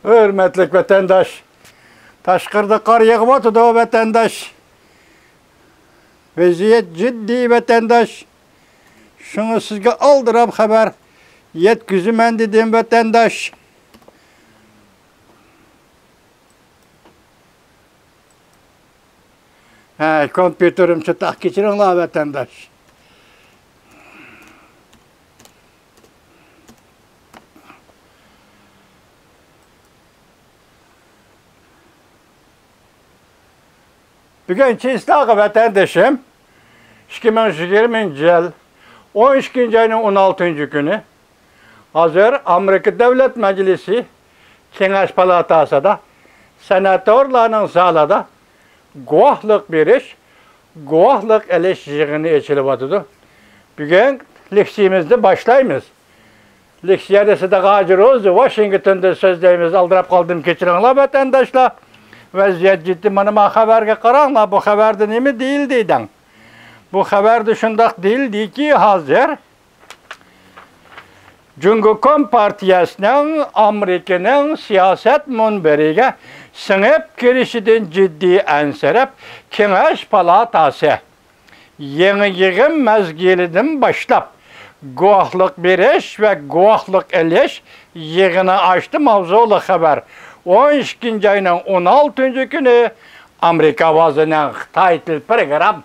Hürmetlik vatandaş. Taşkırda kar yağıp oturdu o vatandaş. Vaziyet ciddi vatandaş. Şunu sizge aldırab haber. Yetküzümen dedim vatandaş. Kompüterim çıtak geçirin la vatandaş. Bugün Çiğistağı vatandaşım 2020 yıl 12. ayının 16. günü hazır Amerika Devlet Meclisi Kengaş Palatası'da senatörlerin sağladı guahlık beriş, guahlık eleştirini içilip atıdı. Bugün leksiyemizde başlayımız. Leksiyadesi de gacırız, Washington'da sözlerimizi aldırıp kaldım geçirinler vatandaşlar. Vaziyet ciddi bana haberge karanlar, bu haberde ne mi değil deydin. Bu haber dışında değil ki hazır. Cumhuriyet Partiyası'nın Amerika'nın siyaset munberiga sınıp girişidin ciddi ensirip Kengaş Palatası yeni yığın mezgilidin başlap guahlık beriş ve guahlık eliş yığını açtı mavzulu haber. 12. ayının 16. günü Amerika vazının title program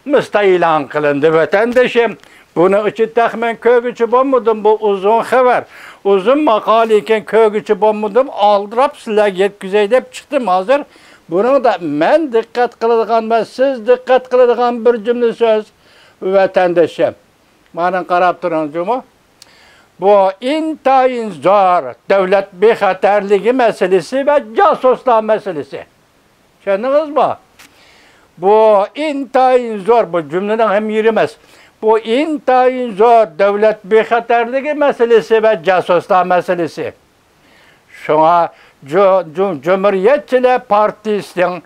müstailan kılındı vatandaşım. Bunu için tahmin kögücü bulmadım bu uzun haber. Uzun makale iken kögücü bulmadım. Aldırıp size yetküzeydep çıktım hazır. Bunu da ben dikkat kılıdığım ve siz dikkat kılıdığım bir cümle söz vatandaşım. Bana karab durun mu? Bu intayın zor devlet bexaterliği meselesi ve casuslar meselesi. Şendiniz mi? Bu intayın zor, bu cümleden hem yürümez. Bu intayın zor devlet bexaterliği meselesi ve casuslar meselesi. Şuna Cumhuriyetçiler Partisi'nin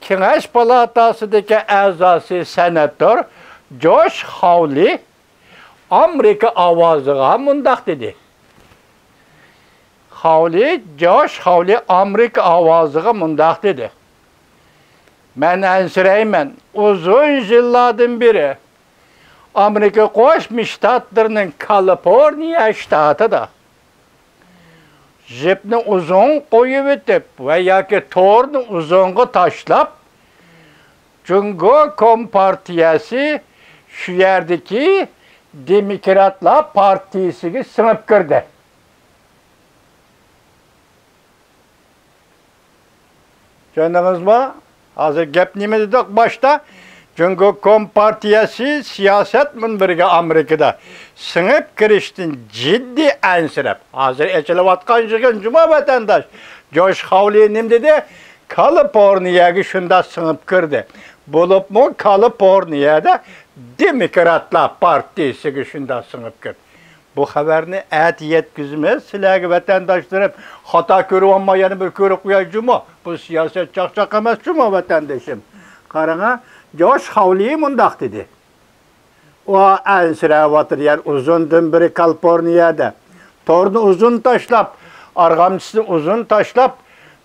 Kengaş Palatası'daki azası senatör Josh Hawley Amerika avazıga mundak dedi. Josh Hawley Amerika avazıga mundak dedi. Ben ensireymen uzun yıllardan beri Amerika Koşmuş Ştatlarının Kaliforniya ştatı da jipni uzun koyup etip veya ki torunu uzungu taşlap Cumhuriyet Partiyası şu yerdeki Demokratlar Partisi'ne sınıp girdi. Gördünüz mü? Hazır gep nime dedik başta? Cumhuriyet Partiyası siyaset munbiriga Amerika'da sınıp giriştin ciddi ensirep. Hazır eçilip atkan jigin cuma vatandaş. Josh Hawley nim dedi? Kaliforniya'ya şunda sınıp girdi. Bulup mu Kaliforniya'da Demokratlar Partisi şunda sınıp girdi. Bu haberini et yetkizimiz silahı vatandaşlarım hata körü olmayanı bir körü koyucu mu? Bu siyaset çakçak emez mu vatandaşım? Karına Josh Hawley mundak dedi. O ensire vatır yer uzun biri Kaliforniya'da. Torunu uzun taşlap, argamcısını uzun taşlap,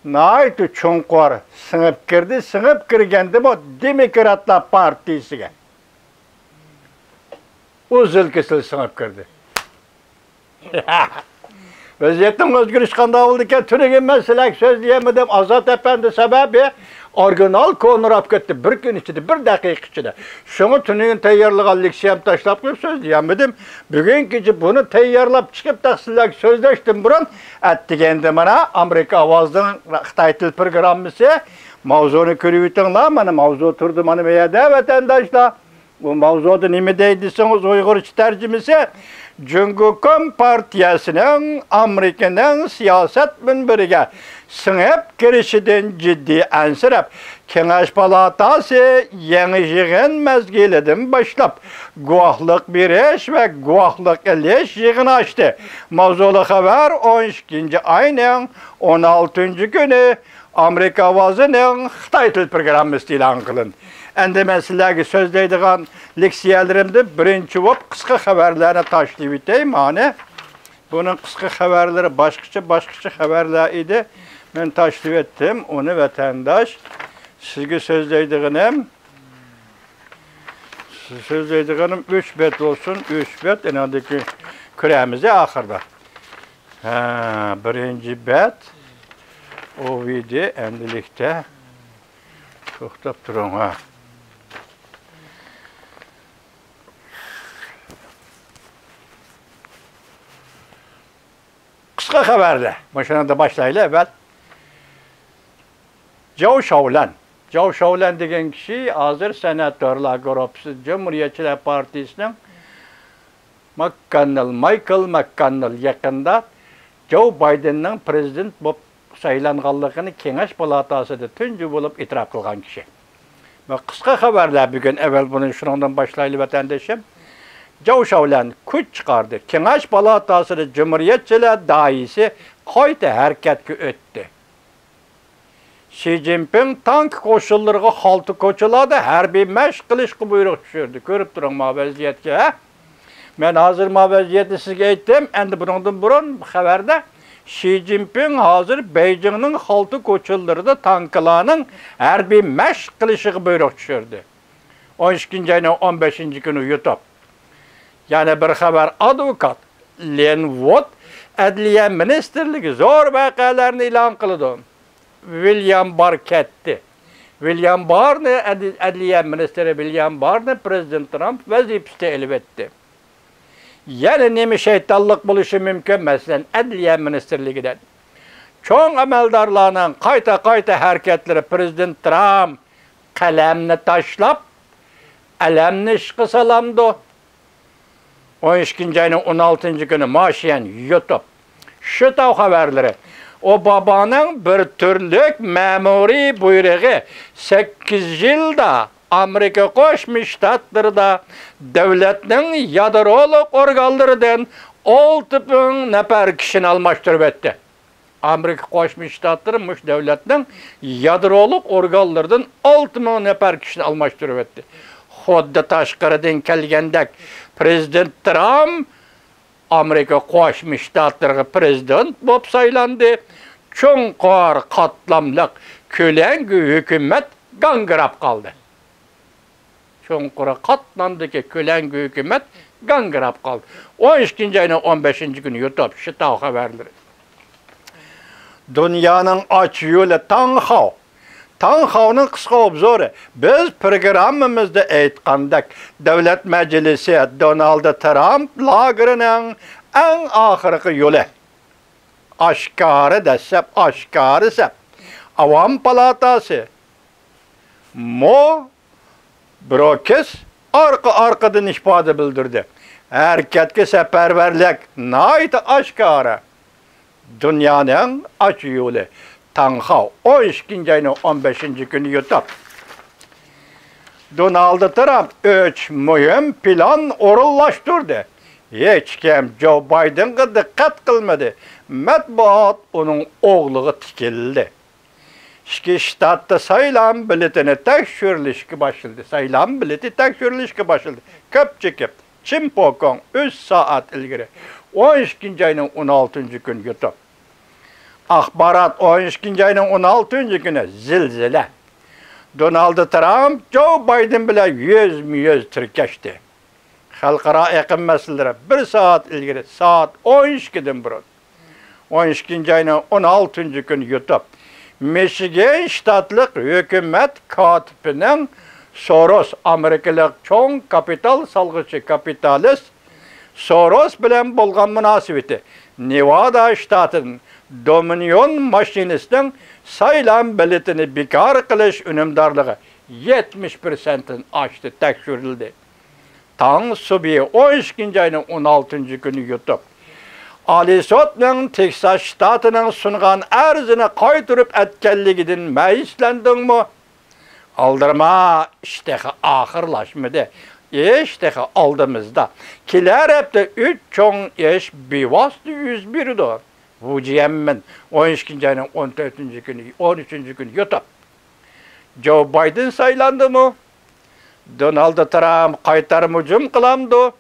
naytı çunkor sınıp girdi, sınıp girgendi bu Demokratlar Partisi'ne. Uzun kesil sınıp girdi. Vaziyetin özgürlüğü skandal oldukken tünüge meselek söz diyemedim. Azat Efendi sebebi orijinal konurap gitti. Bir gün içinde, bir dakika içinde. Şunu tünügün teyyarlığa leksiyem taşlap koyup söz diyemedim. Bugün gece bunu teyyarlap çıkıp taksılak sözleştim burun. Ettigendi bana Amerika avazının Xitay programısı. Mavzunu körüyütünla, bana mavzu oturdu bana beyede vatandaşlar. Bu mavzuda nime deydirseniz Uygurca tercümesi. Cumhuriyet Partiyası'nın Amerika'nın siyaset munbiriga sınıp girişidin ciddi ensirip Kengaş Palatası yeni yığın mezgilidin başlap guahlık beriş ve guahlık eliş yığını açtı. Mavzulu haber 12. ayının 16. günü Amerika avazının Xitay programı istilan kılın. Endi men sizlarga so'zlaydigan leksiyalarimda birinchi bo'lib qisqa xabarlarni tashkil etayim. Mana Bunun kısa haberleri başkaça haberler idi. Ben taşrif ettim. Onu vatandaş sizge sözleydiğim 3 bet olsun. 3 bet enadaki küremize ahırda. Birinci bet o video endilikte toxtab durun ha. Kısa haberle. Başına da başlayla evvel. Joe Shaulan. Joe Shaulan degen kişi hazır senatörler grupsu Cumhuriyetçiler Partisi'nin Michael McConnell yakında Joe Biden'ın prezident bolup saylanganlığını Kengeş Palatası'da tüncü bulup itiraf kılgan kişi. Ve kısa haberler bugün evvel bunun şundan başlaylı vatandaşım. Joe Shaulan kuch çıkardı. Kengeş Palatası'da Cumhuriyetçiler daisi koyta hareketki öttü. Xi Jinping tank koşullarına haltı koçuladı, harbiy meşq qilishga buyruq tushirdi. Ko'rib turing ma vaziyatga, ha? Men hozir ma vaziyatni sizga aytdim. Endi bundan burun xabarda Xi Jinping hozir Beijingning haltı koçullarida tanklarning harbiy meşq qilishiga buyruq tushirdi. 12 ayning 15 kuni YouTube. Yani bir xabar advokat Len Watt Adliya Ministerligi zo'r voqealarni e'lon qildi. William Barr ketdi. William Barr'ni Adliya Ministeri William Barr'ni Prezident Trump vazifasida elib etdi. Yani nemi şeytanlık buluşu mümkün mesela Adliya Ministerligi'den. Çoğun ameldarlarının qayta hareketleri Prezident Trump kalemni taşlap, alemni işqi salamdı. 12 ayının 16 günü maşiyen YouTube. Şu tav haberleri. Obama'nın bir türlük memuri buyruğu 8 yılda Amerika Qo'shma Shtatlarida devletinin yadroluk organlarından 6000 nafar kişini almashtırıp etti. Amerika Qo'shma Shtatları muş devletinin yadroluk organlarından 6000 nafar kişini almashtırıp etti. Xuddi tashqaridan kelgandek Prezident Trump Amerika Qo'shma Shtatlariga prezident bo'lib saylandi. Cho'nqor qatlamliq ko'langi hukumat gangrab qoldi. Cho'nqor qatlamdagi ko'langi hukumat gangrab qoldi. 12 ayning 15 kuni YouTube Shitav xabarlari. Dunyoning och yo'li Tanxao. Tanxao'ning qisqa obzori. Biz programmamizda aytgandek Davlat Majlisi Donald Trump lagerining eng oxirgi yo'li. Aşkarı desep, aşkarı sep. Avam Palatası Mo Brokes arkadan ifade bildirdi. Erketki seferberlik naydı aşkarı. Dünyanın aç yolu. Tanxao 12 ayının 15 günü YouTube. Donald Trump 3 mühim plan orullaştırdı. Hiç kim Joe Biden'a dikkat kılmadı. Matbuat onun oğluğu tikildi. İki ştatta sayılan biletini tekşürlüşki başladı. Sayılan bileti tekşürlüşki başladı. Köp çekip Çinpokon 3 saat ilgiri. 12 ayının 16 gün YouTube. Akbarat 12 ayının 16 günü zilzile. Donald Trump Joe Biden bile yüz tirkeşti. Xalqaro aqim masalaları 1 saat ilgiri saat 12'den burun. 12 ayının 16 günü YouTube. Michigan ştatlık hükümet katibinin Soros Amerikalık çoğun kapital salgıcı kapitalist Soros bilen bolgan münasibeti Nevada ştatının Dominion maşinistinin saylan biletini bekar kılış önümdarlığı 70%'in aştı tekşürüldü. Tang Subi 12 ayının 16 günü YouTube. Ali Sot'ның Texas ştatının sunğan arzını qaytırıp etkenligidin məyislendin mi? Aldırma işteği ahırlaşmadı. İşteği aldığımızda. Kiler hepte 3 çoğun iş bivastı 101'dir. Bu ciyemmin 12 ayının 14 günü, 13 günü YouTube. Joe Biden saylandı mı? Donald Trump qaytarım hücum kılamdı.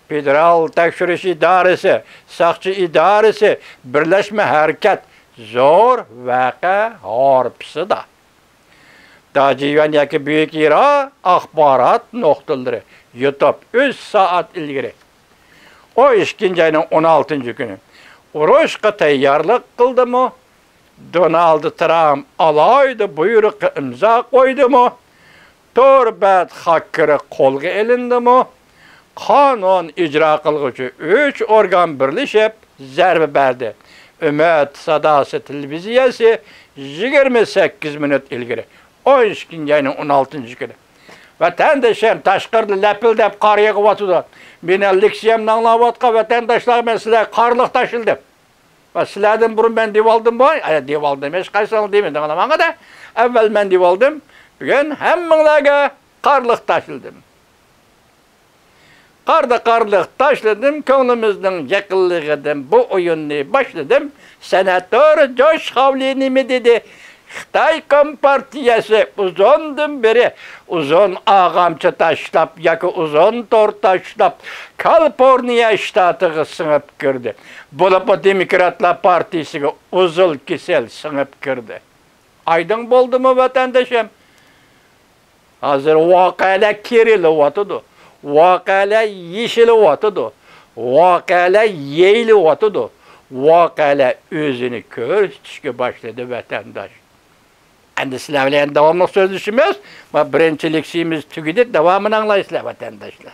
Federal tekshirish idorasi, soqchi idorasi, birlashma harakat zo'r vaqa harpisida. Dajivan yoki Buyuk Iro axborot nuqtalari YouTube 3 soat ilgari. O 2 ayning 16-kuni urushga tayyorlik qildimi? Donald Trump alayda buyruq imzo qo'ydimi? Torbat hakkiri qo'lga ilindimi? Qonun ijro qiluvchi 3 organ birlashib zarba berdi. Umid sadosi televiziyasi 28 minut ilgari 12 ayning 16-kuni. Vatandaşlar tashqarida lapildab qor yog'yotdi. Meni leksiyamni anglayotgan vatandaşlar men sizlar qorliq tashildim. Va sizlardan burun ben deb oldim boy, deb oldim, hech qaysini demayman anlamanga-da. Avval men deb oldim, bugun hammanglarga qorliq tashildim. Qarliq tashladim, ko'nglimizning yaqinligidan bu o'yinni boshladim. Senator Josh Hawley nima dedi? Xitoy Kompartiyasi uzundan beri uzun ağamcha tashlab yoki uzun tor tashlab Kaliforniya shtatiga singib kirdi. Bo'lib Demokratlar partiyasiga uzul kesel singib kirdi. Aydın bo'ldimi vatandoshim? Hozir voqealar kerilyotdi. Voqealar yeshilyotdi. Voqealar yeyilyotdi. Voqealar o'zini ko'rsatishga boshladi vatandosh. Endi sizlar bilan davomli so'zlashimiz va birinchi leksiyamiz tugadi, davomini anglaysizlar vatandoshlar.